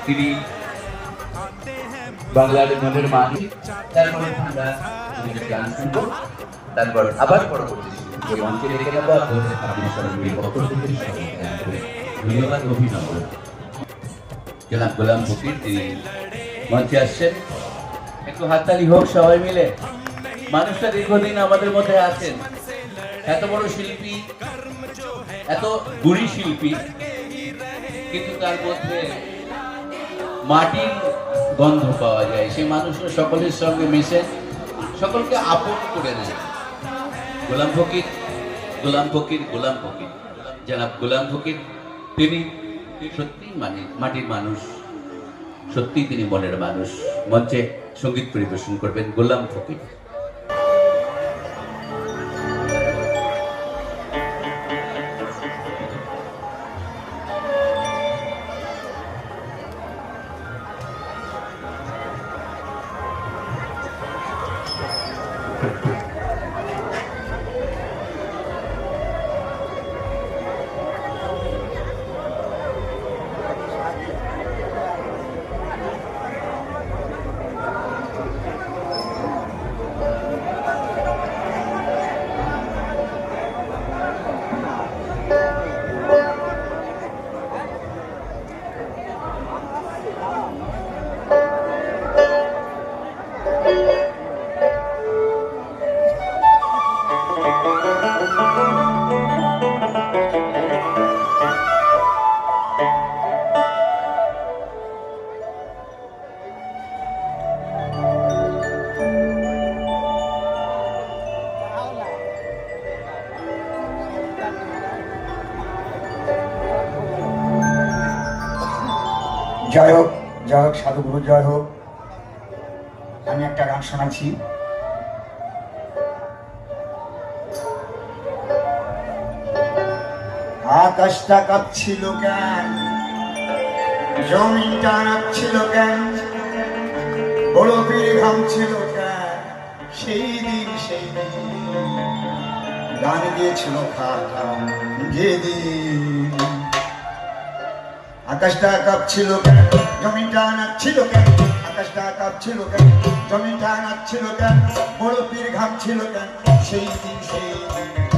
তিনি বাংলার মনের মানুষ। তারপরে আমরা গান শুনবো, তারপর আবার পরবর্তী মঞ্চে রেখে দেবো। ধন্যবাদ অভিনব জনাব গোলাম ফকির, তিনি মঞ্চে আসছেন। একটু হাততালি হোক সবাই মিলে। মানুষটা দীর্ঘদিন আমাদের মধ্যে আছেন, এত বড় শিল্পী, এত গুণী শিল্পী, কিন্তু তার মধ্যে মাটির গন্ধ পাওয়া যায়। সে মানুষরা সকলের সঙ্গে মিশে সকলকে আপন করে নেয়। গোলাম ফকির, গোলাম ফকির, গোলাম ফকির, জনাব গোলাম ফকির, তিনি সত্যিই মাটির মানুষ, সত্যিই তিনি মনের মানুষ। মঞ্চে সঙ্গীত পরিবেশন করবেন গোলাম ফকির। জয় হোক, জয় হোক, সাধুগুরু জয় হোক। আমি একটা গান শোনাচ্ছি। আকাশটা কাঁপছিল কেন, জমিটা নাচছিল কেন, বড় পীর ঘামছিল কেন, সেই দিন সেই দিন গান গিয়েছিল খাতা যেদিন। আকাশটা কাঁপছিল কেন, জমিটা নাচছিল কেন, আকাশটা কাঁপছিল কেন, জমিটা নাচছিল কেন, বড় পীর ঘামছিল কেন, সেই দিন সেই দিন